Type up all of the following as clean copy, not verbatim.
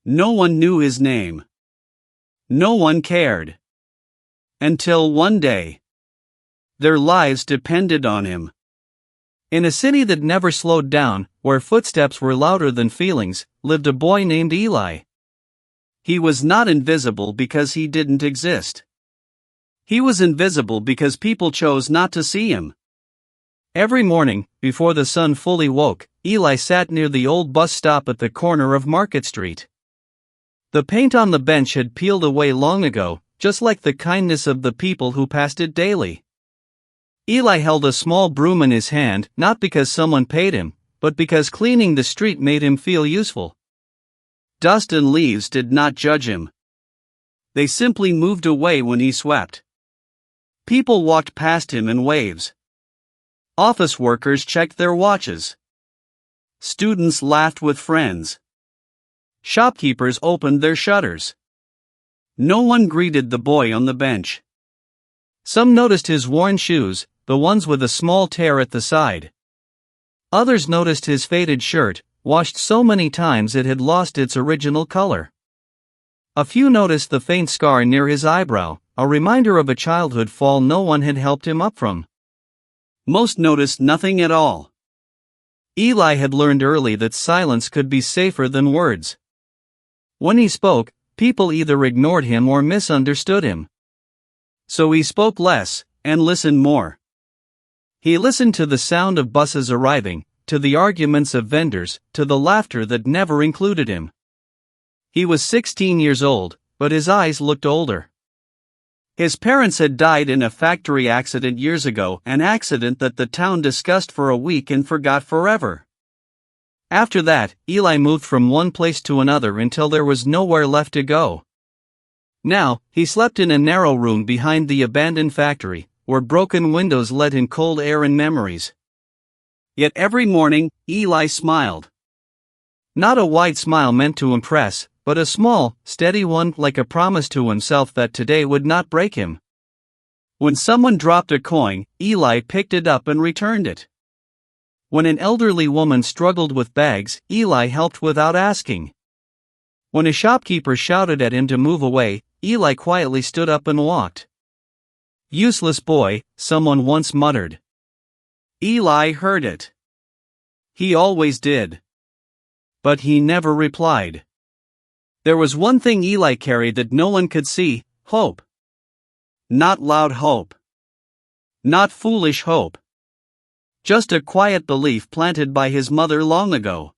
No one knew his name. No one cared. Until one day. Their lives depended on him. In a city that never slowed down, where footsteps were louder than feelings, lived a boy named Eli. He was not invisible because he didn't exist. He was invisible because people chose not to see him. Every morning, before the sun fully woke, Eli sat near the old bus stop at the corner of Market Street. The paint on the bench had peeled away long ago, just like the kindness of the people who passed it daily. Eli held a small broom in his hand, not because someone paid him, but because cleaning the street made him feel useful. Dust and leaves did not judge him. They simply moved away when he swept. People walked past him in waves. Office workers checked their watches. Students laughed with friends. Shopkeepers opened their shutters. No one greeted the boy on the bench. Some noticed his worn shoes, the ones with a small tear at the side. Others noticed his faded shirt, washed so many times it had lost its original color. A few noticed the faint scar near his eyebrow, a reminder of a childhood fall no one had helped him up from. Most noticed nothing at all. Eli had learned early that silence could be safer than words. When he spoke, people either ignored him or misunderstood him. So he spoke less, and listened more. He listened to the sound of buses arriving, to the arguments of vendors, to the laughter that never included him. He was 16 years old, but his eyes looked older. His parents had died in a factory accident years ago, an accident that the town discussed for a week and forgot forever. After that, Eli moved from one place to another until there was nowhere left to go. Now, he slept in a narrow room behind the abandoned factory, where broken windows let in cold air and memories. Yet every morning, Eli smiled. Not a wide smile meant to impress, but a small, steady one, like a promise to himself that today would not break him. When someone dropped a coin, Eli picked it up and returned it. When an elderly woman struggled with bags, Eli helped without asking. When a shopkeeper shouted at him to move away, Eli quietly stood up and walked. "Useless boy," someone once muttered. Eli heard it. He always did. But he never replied. There was one thing Eli carried that no one could see: hope. Not loud hope. Not foolish hope. Just a quiet belief planted by his mother long ago.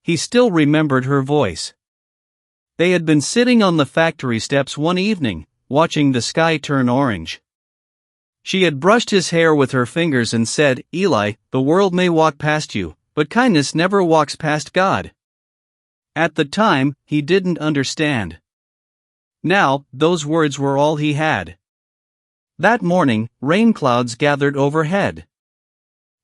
He still remembered her voice. They had been sitting on the factory steps one evening, watching the sky turn orange. She had brushed his hair with her fingers and said, "Eli, the world may walk past you, but kindness never walks past God." At the time, he didn't understand. Now, those words were all he had. That morning, rain clouds gathered overhead.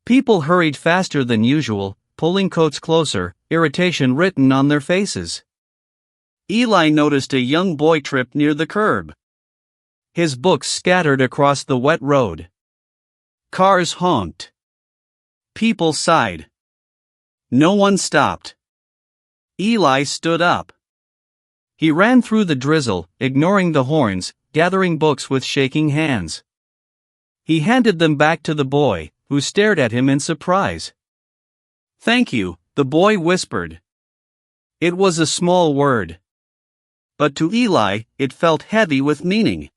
People hurried faster than usual, pulling coats closer, irritation written on their faces. Eli noticed a young boy tripped near the curb. His books scattered across the wet road. Cars honked. People sighed. No one stopped. Eli stood up. He ran through the drizzle, ignoring the horns, gathering books with shaking hands. He handed them back to the boy, who stared at him in surprise. "Thank you," the boy whispered. It was a small word. But to Eli, it felt heavy with meaning.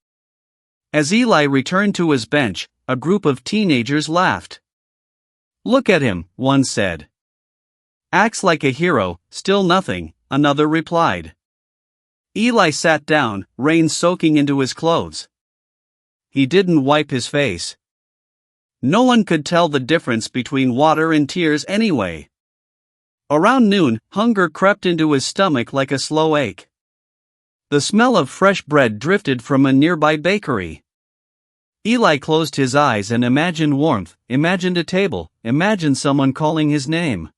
As Eli returned to his bench, a group of teenagers laughed. "Look at him," one said. "Acts like a hero, still nothing," another replied. Eli sat down, rain soaking into his clothes. He didn't wipe his face. No one could tell the difference between water and tears anyway. Around noon, hunger crept into his stomach like a slow ache. The smell of fresh bread drifted from a nearby bakery. Eli closed his eyes and imagined warmth, imagined a table, imagined someone calling his name.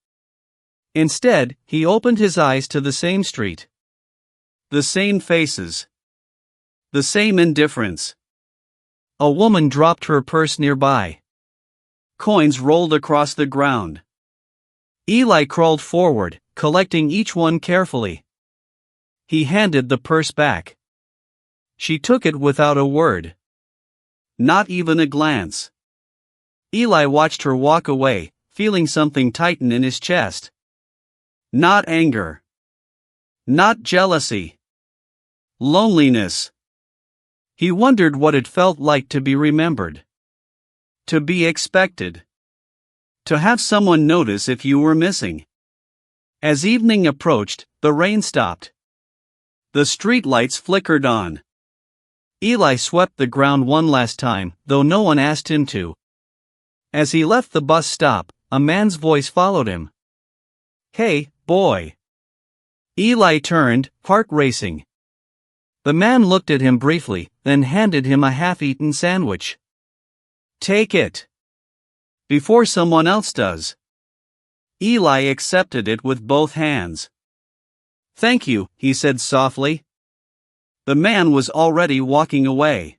Instead, he opened his eyes to the same street. The same faces. The same indifference. A woman dropped her purse nearby. Coins rolled across the ground. Eli crawled forward, collecting each one carefully. He handed the purse back. She took it without a word. Not even a glance. Eli watched her walk away, feeling something tighten in his chest. Not anger. Not jealousy. Loneliness. He wondered what it felt like to be remembered. To be expected. To have someone notice if you were missing. As evening approached, the rain stopped. The streetlights flickered on. Eli swept the ground one last time, though no one asked him to. As he left the bus stop, a man's voice followed him. "Hey, boy." Eli turned, heart racing. The man looked at him briefly, then handed him a half-eaten sandwich. "Take it. Before someone else does." Eli accepted it with both hands. "Thank you," he said softly. The man was already walking away.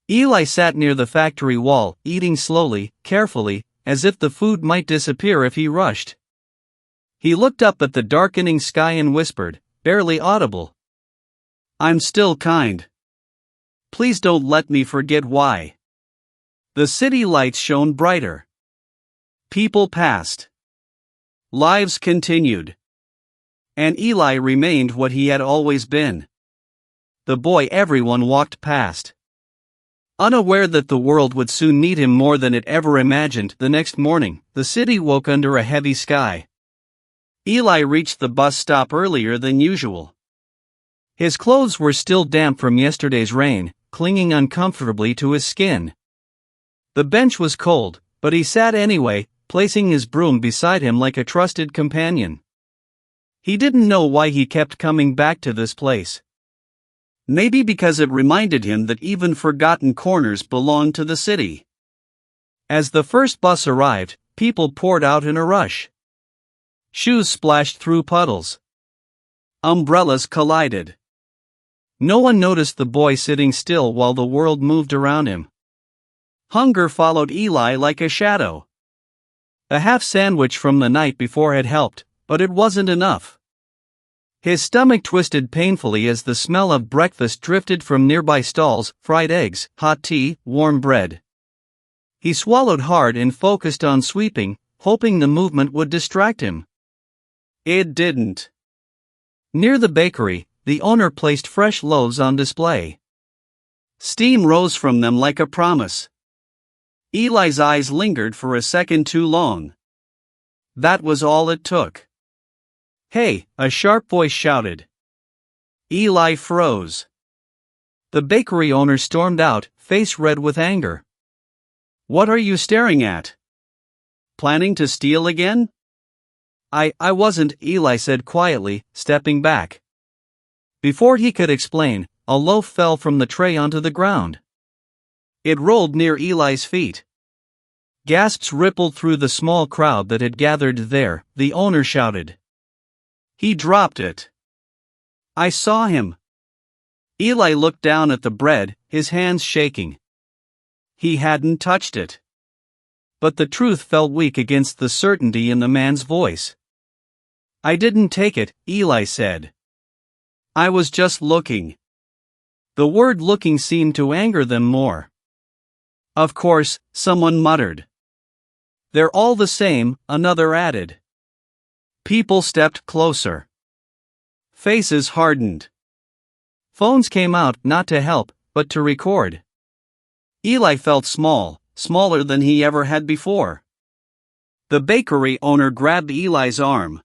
Eli sat near the factory wall, eating slowly, carefully, as if the food might disappear if he rushed. He looked up at the darkening sky and whispered, barely audible, "I'm still kind. Please don't let me forget why." The city lights shone brighter. People passed. Lives continued. And Eli remained what he had always been. The boy everyone walked past. Unaware that the world would soon need him more than it ever imagined, the next morning, the city woke under a heavy sky. Eli reached the bus stop earlier than usual. His clothes were still damp from yesterday's rain, clinging uncomfortably to his skin. The bench was cold, but he sat anyway, placing his broom beside him like a trusted companion. He didn't know why he kept coming back to this place. Maybe because it reminded him that even forgotten corners belong to the city. As the first bus arrived, people poured out in a rush. Shoes splashed through puddles. Umbrellas collided. No one noticed the boy sitting still while the world moved around him. Hunger followed Eli like a shadow. A half sandwich from the night before had helped, but it wasn't enough. His stomach twisted painfully as the smell of breakfast drifted from nearby stalls: fried eggs, hot tea, warm bread. He swallowed hard and focused on sweeping, hoping the movement would distract him. It didn't. Near the bakery, the owner placed fresh loaves on display. Steam rose from them like a promise. Eli's eyes lingered for a second too long. That was all it took. "Hey!" a sharp voice shouted. Eli froze. The bakery owner stormed out, face red with anger. "What are you staring at? Planning to steal again?" I wasn't," Eli said quietly, stepping back. Before he could explain, a loaf fell from the tray onto the ground. It rolled near Eli's feet. Gasps rippled through the small crowd that had gathered there. The owner shouted. "He dropped it. I saw him." Eli looked down at the bread, his hands shaking. He hadn't touched it. But the truth felt weak against the certainty in the man's voice. "I didn't take it," Eli said. "I was just looking." The word looking seemed to anger them more. "Of course," someone muttered. "They're all the same," another added. People stepped closer. Faces hardened. Phones came out, not to help, but to record. Eli felt small, smaller than he ever had before. The bakery owner grabbed Eli's arm.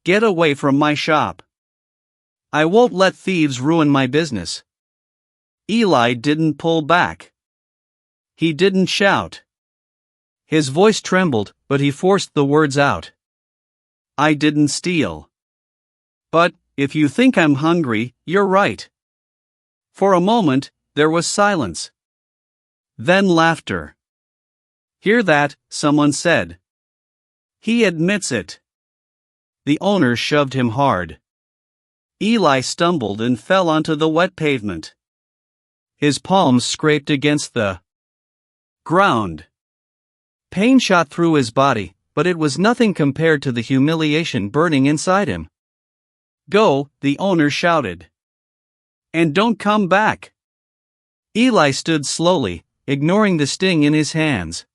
"Get away from my shop. I won't let thieves ruin my business." Eli didn't pull back. He didn't shout. His voice trembled, but he forced the words out. "I didn't steal. But, if you think I'm hungry, you're right." For a moment, there was silence. Then laughter. "Hear that?" someone said. "He admits it." The owner shoved him hard. Eli stumbled and fell onto the wet pavement. His palms scraped against the ground. Pain shot through his body, but it was nothing compared to the humiliation burning inside him. Go, the owner shouted. And don't come back. Eli stood slowly, ignoring the sting in his hands.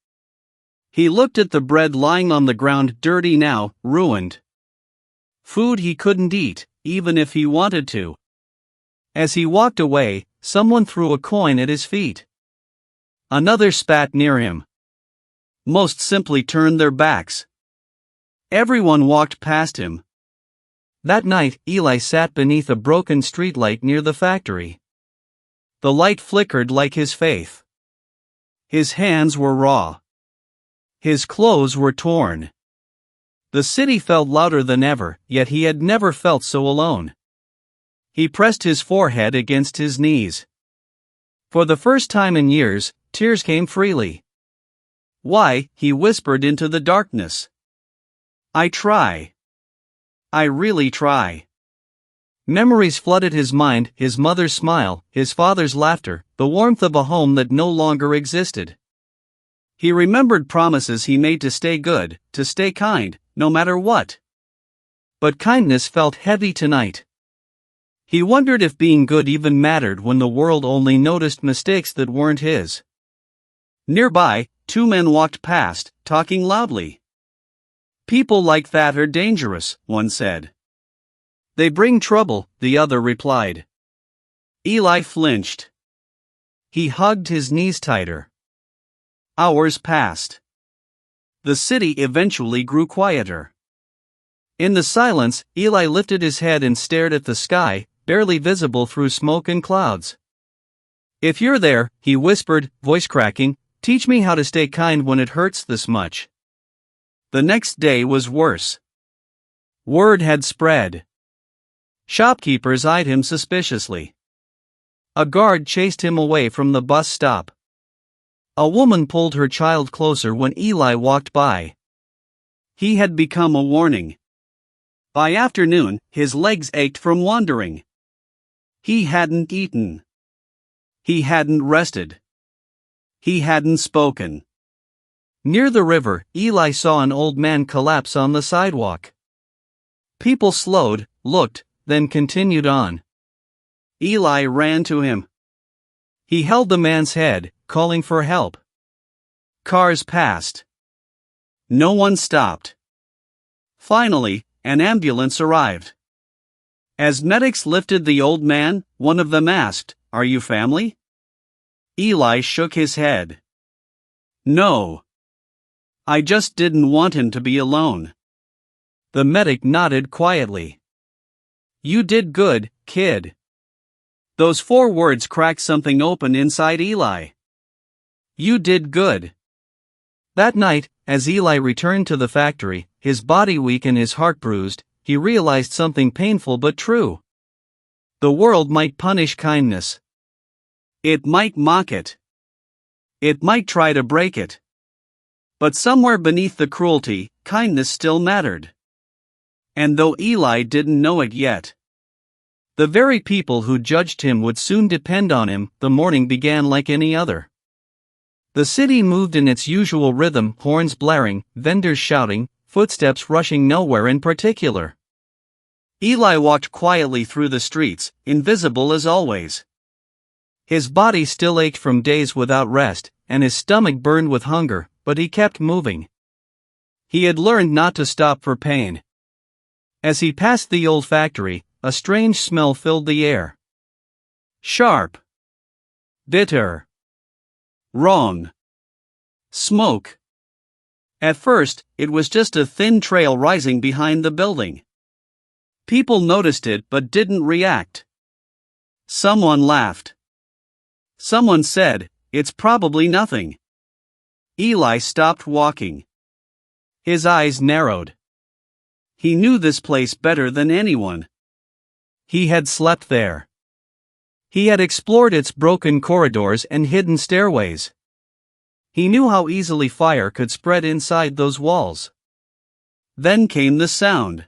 He looked at the bread lying on the ground, dirty now, ruined. Food he couldn't eat, even if he wanted to. As he walked away, someone threw a coin at his feet. Another spat near him. Most simply turned their backs. Everyone walked past him. That night, Eli sat beneath a broken streetlight near the factory. The light flickered like his faith. His hands were raw. His clothes were torn. The city felt louder than ever, yet he had never felt so alone. He pressed his forehead against his knees. For the first time in years, tears came freely. Why, he whispered into the darkness. I try. I really try. Memories flooded his mind, his mother's smile, his father's laughter, the warmth of a home that no longer existed. He remembered promises he made to stay good, to stay kind, no matter what. But kindness felt heavy tonight. He wondered if being good even mattered when the world only noticed mistakes that weren't his. Nearby, two men walked past, talking loudly. People like that are dangerous, one said. They bring trouble, the other replied. Eli flinched. He hugged his knees tighter. Hours passed. The city eventually grew quieter. In the silence, Eli lifted his head and stared at the sky, barely visible through smoke and clouds. If you're there, he whispered, voice cracking, teach me how to stay kind when it hurts this much. The next day was worse. Word had spread. Shopkeepers eyed him suspiciously. A guard chased him away from the bus stop. A woman pulled her child closer when Eli walked by. He had become a warning. By afternoon, his legs ached from wandering. He hadn't eaten. He hadn't rested. He hadn't spoken. Near the river, Eli saw an old man collapse on the sidewalk. People slowed, looked, then continued on. Eli ran to him. He held the man's head, calling for help. Cars passed. No one stopped. Finally, an ambulance arrived. As medics lifted the old man, one of them asked, "Are you family?" Eli shook his head. "No. I just didn't want him to be alone." The medic nodded quietly. "You did good, kid." Those 4 words cracked something open inside Eli. You did good. That night, as Eli returned to the factory, his body weak and his heart bruised, he realized something painful but true. The world might punish kindness. It might mock it. It might try to break it. But somewhere beneath the cruelty, kindness still mattered. And though Eli didn't know it yet, the very people who judged him would soon depend on him. The morning began like any other. The city moved in its usual rhythm, horns blaring, vendors shouting, footsteps rushing nowhere in particular. Eli walked quietly through the streets, invisible as always. His body still ached from days without rest, and his stomach burned with hunger, but he kept moving. He had learned not to stop for pain. As he passed the old factory, a strange smell filled the air. Sharp. Bitter. Wrong. Smoke. At first, it was just a thin trail rising behind the building. People noticed it but didn't react. Someone laughed. Someone said, "It's probably nothing." Eli stopped walking. His eyes narrowed. He knew this place better than anyone. He had slept there. He had explored its broken corridors and hidden stairways. He knew how easily fire could spread inside those walls. Then came the sound.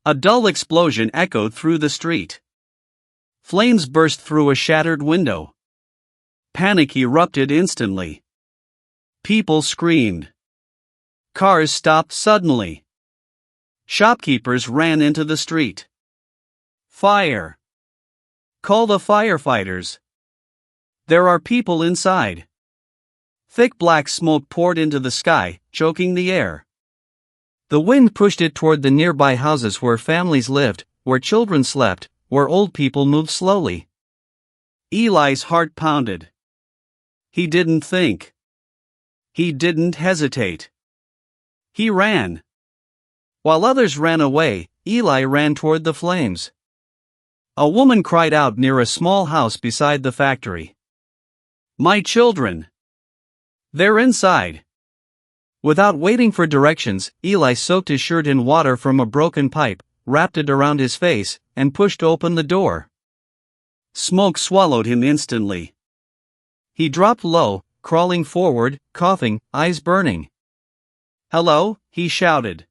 A dull explosion echoed through the street. Flames burst through a shattered window. Panic erupted instantly. People screamed. Cars stopped suddenly. Shopkeepers ran into the street. Fire! Call the firefighters. There are people inside. Thick black smoke poured into the sky, choking the air. The wind pushed it toward the nearby houses where families lived, where children slept, where old people moved slowly. Eli's heart pounded. He didn't think. He didn't hesitate. He ran. While others ran away, Eli ran toward the flames. A woman cried out near a small house beside the factory. "My children! They're inside!" Without waiting for directions, Eli soaked his shirt in water from a broken pipe, wrapped it around his face, and pushed open the door. Smoke swallowed him instantly. He dropped low, crawling forward, coughing, eyes burning. "Hello," he shouted.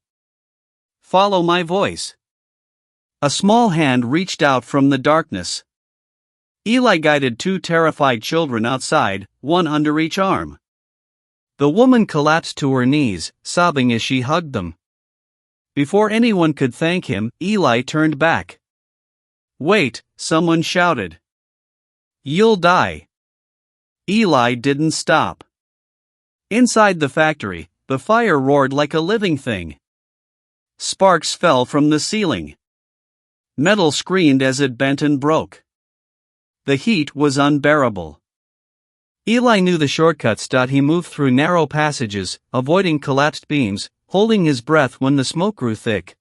"Follow my voice." A small hand reached out from the darkness. Eli guided two terrified children outside, one under each arm. The woman collapsed to her knees, sobbing as she hugged them. Before anyone could thank him, Eli turned back. "Wait," someone shouted. "You'll die." Eli didn't stop. Inside the factory, the fire roared like a living thing. Sparks fell from the ceiling. Metal screamed as it bent and broke. The heat was unbearable. Eli knew the shortcuts. He moved through narrow passages, avoiding collapsed beams, holding his breath when the smoke grew thick.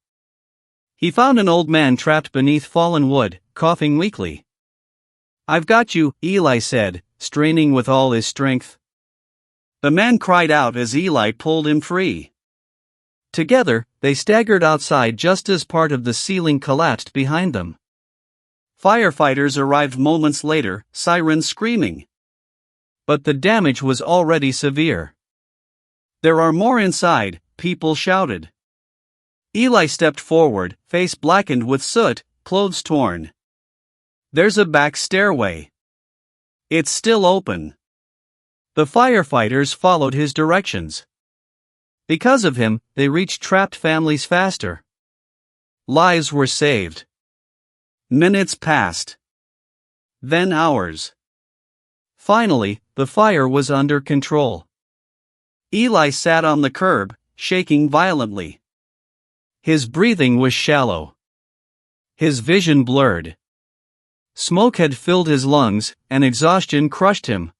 He found an old man trapped beneath fallen wood, coughing weakly. "I've got you," Eli said, straining with all his strength. The man cried out as Eli pulled him free. Together, they staggered outside just as part of the ceiling collapsed behind them. Firefighters arrived moments later, sirens screaming. But the damage was already severe. "There are more inside," people shouted. Eli stepped forward, face blackened with soot, clothes torn. "There's a back stairway. It's still open." The firefighters followed his directions. Because of him, they reached trapped families faster. Lives were saved. Minutes passed. Then hours. Finally, the fire was under control. Eli sat on the curb, shaking violently. His breathing was shallow. His vision blurred. Smoke had filled his lungs, and exhaustion crushed him.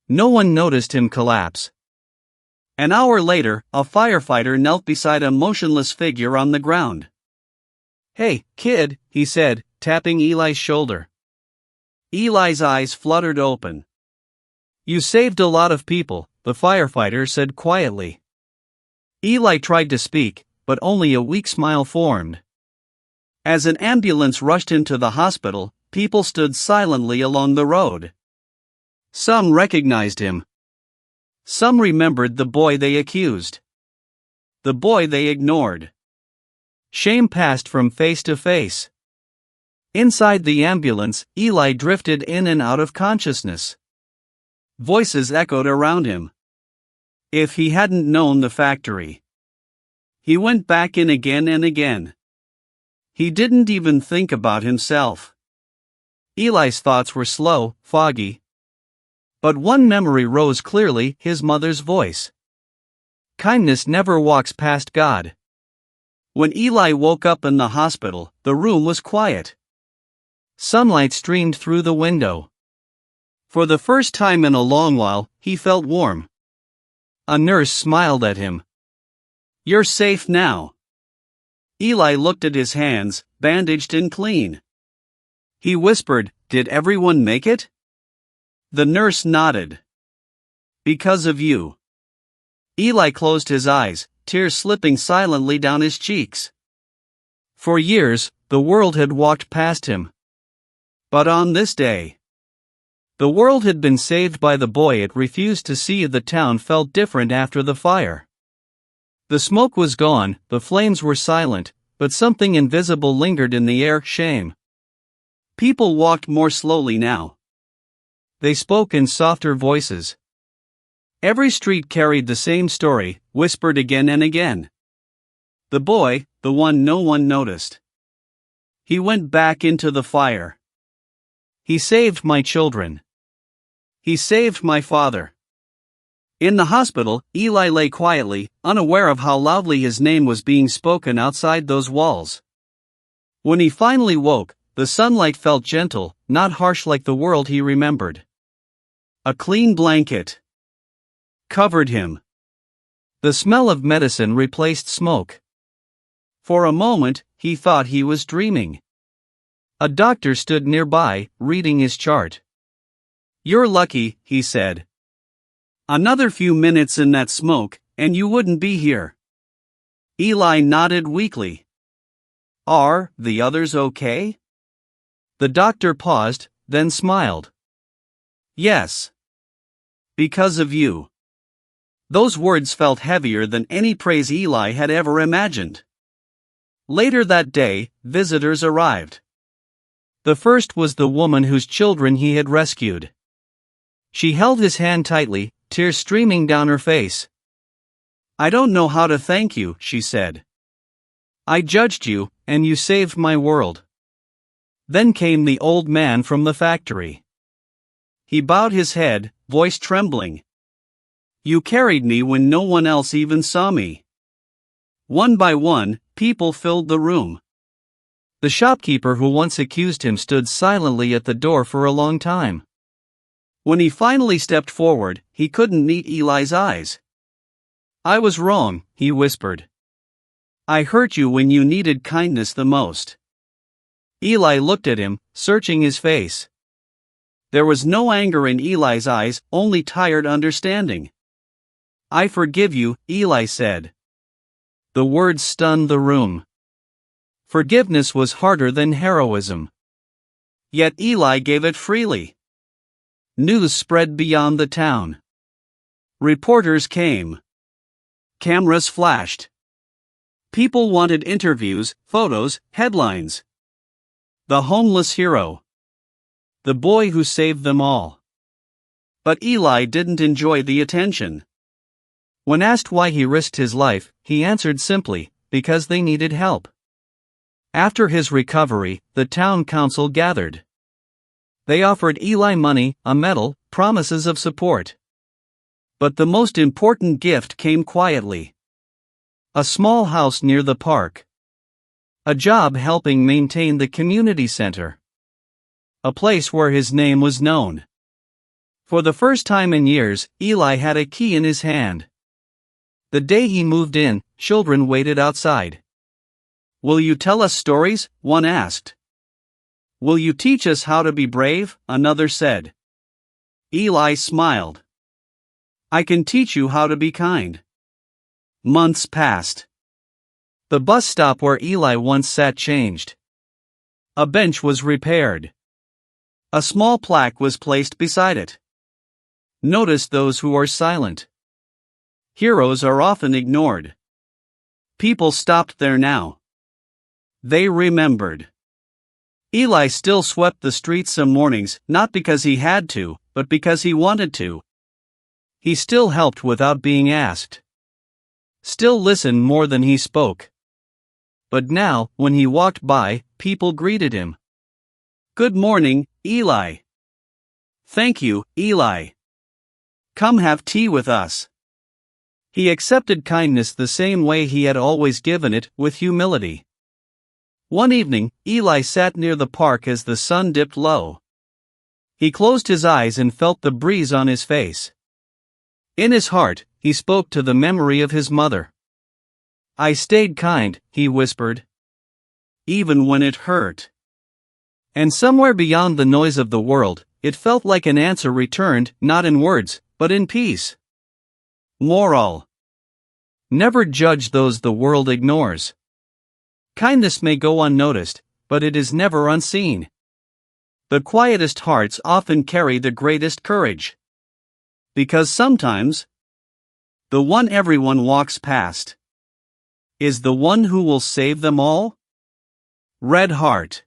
No one noticed him collapse. An hour later, a firefighter knelt beside a motionless figure on the ground. "Hey, kid," he said, tapping Eli's shoulder. Eli's eyes fluttered open. "You saved a lot of people," the firefighter said quietly. Eli tried to speak, but only a weak smile formed. As an ambulance rushed him to the hospital, people stood silently along the road. Some recognized him. Some remembered the boy they accused. The boy they ignored. Shame passed from face to face. Inside the ambulance, Eli drifted in and out of consciousness. Voices echoed around him. If he hadn't known the factory. He went back in again and again. He didn't even think about himself. Eli's thoughts were slow, foggy. But one memory rose clearly, his mother's voice. Kindness never walks past God. When Eli woke up in the hospital, the room was quiet. Sunlight streamed through the window. For the first time in a long while, he felt warm. A nurse smiled at him. "You're safe now." Eli looked at his hands, bandaged and clean. He whispered, "Did everyone make it?" The nurse nodded. "Because of you." Eli closed his eyes, tears slipping silently down his cheeks. For years, the world had walked past him. But on this day, the world had been saved by the boy it refused to see. The town felt different after the fire. The smoke was gone, the flames were silent, but something invisible lingered in the air, shame. People walked more slowly now. They spoke in softer voices. Every street carried the same story, whispered again and again. The boy, the one no one noticed. He went back into the fire. He saved my children. He saved my father. In the hospital, Eli lay quietly, unaware of how loudly his name was being spoken outside those walls. When he finally woke, the sunlight felt gentle, not harsh like the world he remembered. A clean blanket covered him. The smell of medicine replaced smoke. For a moment, he thought he was dreaming. A doctor stood nearby, reading his chart. "You're lucky," he said. "Another few minutes in that smoke, and you wouldn't be here." Eli nodded weakly. "Are the others okay?" The doctor paused, then smiled. "Yes. Because of you." Those words felt heavier than any praise Eli had ever imagined. Later that day, visitors arrived. The first was the woman whose children he had rescued. She held his hand tightly, tears streaming down her face. "I don't know how to thank you," she said. "I judged you, and you saved my world." Then came the old man from the factory. He bowed his head, voice trembling. "You carried me when no one else even saw me." One by one, people filled the room. The shopkeeper who once accused him stood silently at the door for a long time. When he finally stepped forward, he couldn't meet Eli's eyes. "I was wrong," he whispered. "I hurt you when you needed kindness the most." Eli looked at him, searching his face. There was no anger in Eli's eyes, only tired understanding. "I forgive you," Eli said. The words stunned the room. Forgiveness was harder than heroism. Yet Eli gave it freely. News spread beyond the town. Reporters came. Cameras flashed. People wanted interviews, photos, headlines. The homeless hero. The boy who saved them all. But Eli didn't enjoy the attention. When asked why he risked his life, he answered simply, because they needed help. After his recovery, the town council gathered. They offered Eli money, a medal, promises of support. But the most important gift came quietly. A small house near the park. A job helping maintain the community center. A place where his name was known. For the first time in years, Eli had a key in his hand. The day he moved in, children waited outside. "Will you tell us stories?" one asked. "Will you teach us how to be brave?" another said. Eli smiled. "I can teach you how to be kind." Months passed. The bus stop where Eli once sat changed. A bench was repaired. A small plaque was placed beside it. "Notice those who are silent. Heroes are often ignored." People stopped there now. They remembered. Eli still swept the streets some mornings, not because he had to, but because he wanted to. He still helped without being asked. Still listened more than he spoke. But now, when he walked by, people greeted him. "Good morning, Eli." "Thank you, Eli." "Come have tea with us." He accepted kindness the same way he had always given it, with humility. One evening, Eli sat near the park as the sun dipped low. He closed his eyes and felt the breeze on his face. In his heart, he spoke to the memory of his mother. "I stayed kind," he whispered. "Even when it hurt." And somewhere beyond the noise of the world, it felt like an answer returned, not in words, but in peace. Moral: never judge those the world ignores. Kindness may go unnoticed, but it is never unseen. The quietest hearts often carry the greatest courage. Because sometimes, the one everyone walks past is the one who will save them all. Red Heart.